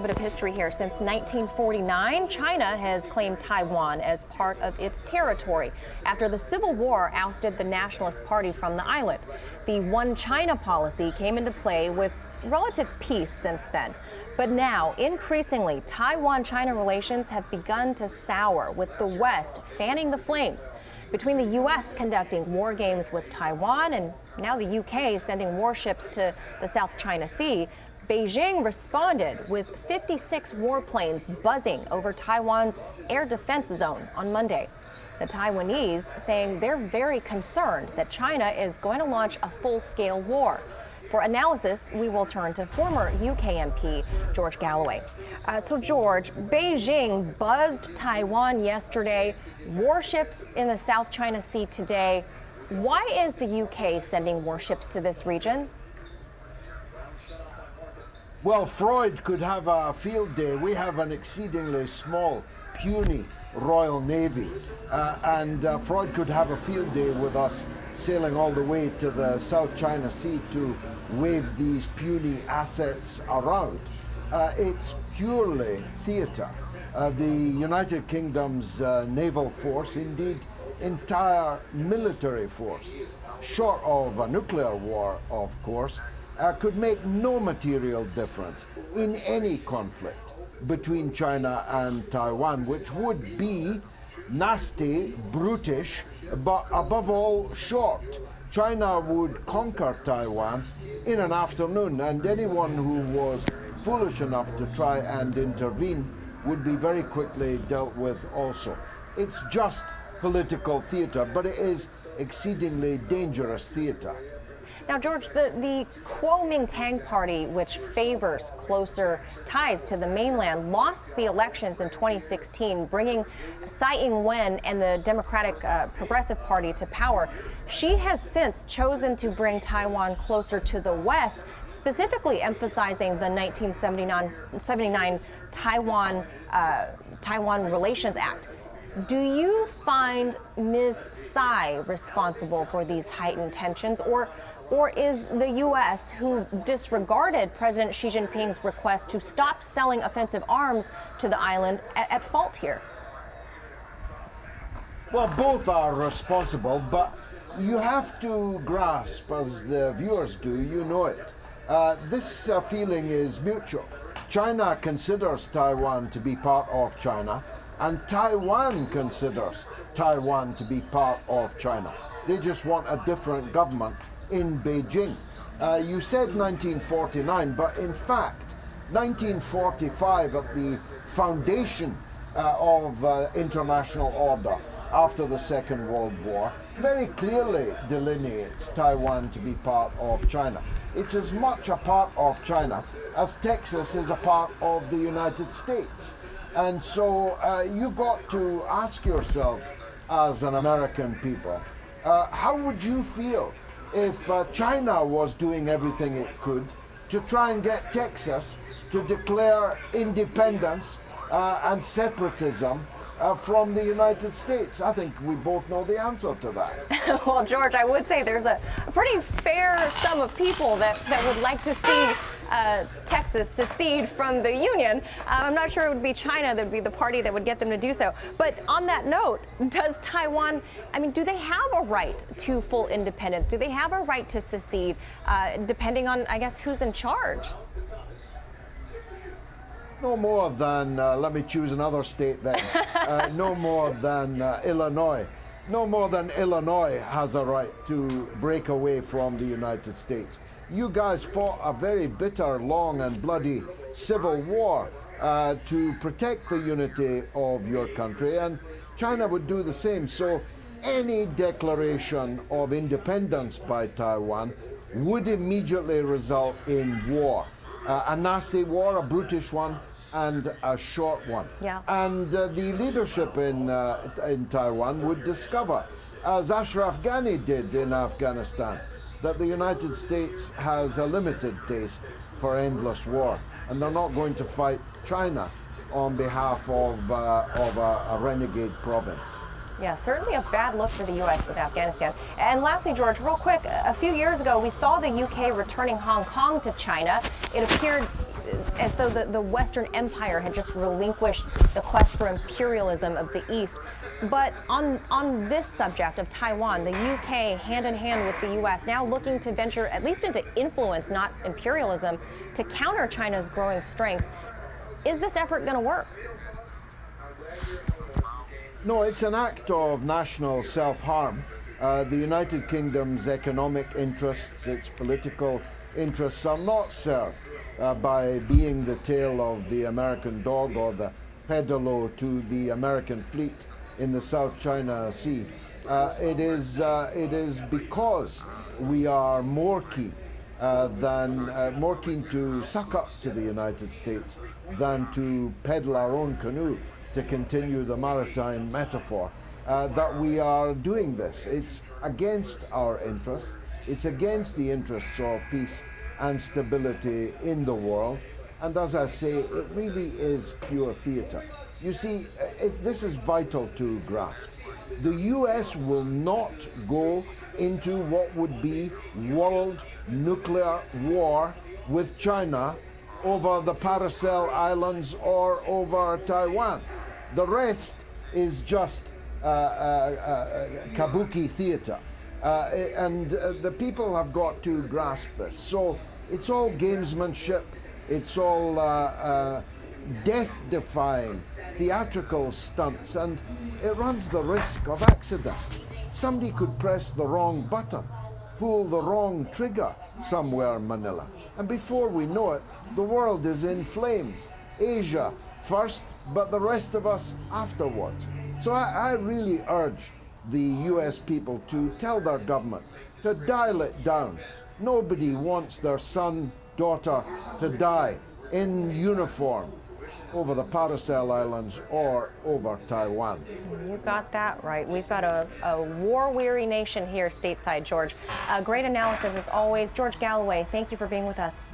bit of history here. Since 1949, China has claimed Taiwan as part of its territory after the Civil War ousted the Nationalist Party from the island. The One China policy came into play with relative peace since then. But now, increasingly, Taiwan-China relations have begun to sour, with the West fanning the flames. Between the U.S. conducting war games with Taiwan and now the U.K. sending warships to the South China Sea, Beijing responded with 56 warplanes buzzing over Taiwan's air defense zone on Monday. The Taiwanese saying they're very concerned that China is going to launch a full-scale war. For analysis, we will turn to former UK MP George Galloway. So, George, Beijing buzzed Taiwan yesterday, warships in the South China Sea today. Why is the UK sending warships to this region? Well, Freud could have a field day. We have an exceedingly small, puny Royal Navy, and Freud could have a field day with us sailing all the way to the South China Sea to wave these puny assets around. It's purely theatre. The United Kingdom's naval force, indeed entire military force, short of a nuclear war, of course, could make no material difference in any conflict between China and Taiwan, which would be nasty, brutish, but above all short. China would conquer Taiwan in an afternoon, and anyone who was foolish enough to try and intervene would be very quickly dealt with also. It's just political theatre, but it is exceedingly dangerous theatre. Now, George, the Kuomintang party, which favors closer ties to the mainland, lost the elections in 2016, bringing Tsai Ing-wen and the Democratic Progressive Party to power. She has since chosen to bring Taiwan closer to the West, specifically emphasizing the 1979 Taiwan Relations Act. Do you find Ms. Tsai responsible for these heightened tensions, or is the U.S., who disregarded President Xi Jinping's request to stop selling offensive arms to the island, at fault here? Well, both are responsible, but you have to grasp, as the viewers do, you know it, this feeling is mutual. China considers Taiwan to be part of China, and Taiwan considers Taiwan to be part of China. They just want a different government in Beijing. You said 1949, but in fact, 1945 at the foundation of international order after the Second World War very clearly delineates Taiwan to be part of China. It's as much a part of China as Texas is a part of the United States. And so you've got to ask yourselves, as an American people, how would you feel if China was doing everything it could to try and get Texas to declare independence and separatism from the United States? I think we both know the answer to that. Well, George, I would say there's a pretty fair sum of people that would like to see Texas secede from the Union. I'm not sure it would be China that would be the party that would get them to do so. But on that note, does Taiwan, do they have a right to full independence? Do they have a right to secede, depending on, I guess, who's in charge? No more than, let me choose another state then, no more than Illinois. No more than Illinois has a right to break away from the United States. You guys fought a very bitter, long and bloody civil war to protect the unity of your country, and China would do the same. So any declaration of independence by Taiwan would immediately result in war. A nasty war, a brutish one, and a short one. Yeah. And the leadership in Taiwan would discover, as Ashraf Ghani did in Afghanistan, that the United States has a limited taste for endless war, and they're not going to fight China on behalf of a renegade province. Yeah, certainly a bad look for the U.S. with Afghanistan. And lastly, George, real quick, a few years ago, we saw the UK returning Hong Kong to China. It appeared as though the Western Empire had just relinquished the quest for imperialism of the East. But on this subject of Taiwan, the UK, hand in hand with the US, now looking to venture at least into influence, not imperialism, to counter China's growing strength. Is this effort going to work? No, it's an act of national self-harm. The United Kingdom's economic interests, its political interests are not served by being the tail of the American dog or the pedalo to the American fleet in the South China Sea. It is because we are more keen to suck up to the United States than to peddle our own canoe, to continue the maritime metaphor, that we are doing this. It's against our interests. It's against the interests of peace and stability in the world. And as I say, it really is pure theatre. You see, this is vital to grasp. The US will not go into what would be world nuclear war with China over the Paracel Islands or over Taiwan. The rest is just kabuki theatre. And the people have got to grasp this. So it's all gamesmanship, it's all death-defying theatrical stunts, and it runs the risk of accident. Somebody could press the wrong button, pull the wrong trigger somewhere in Manila, and before we know it, the world is in flames. Asia first, but the rest of us afterwards. So I really urge the US people to tell their government to dial it down. Nobody wants their son, daughter to die in uniform over the Paracel Islands or over Taiwan. You got that right. We've got a war-weary nation here stateside, George. Great analysis as always. George Galloway, thank you for being with us.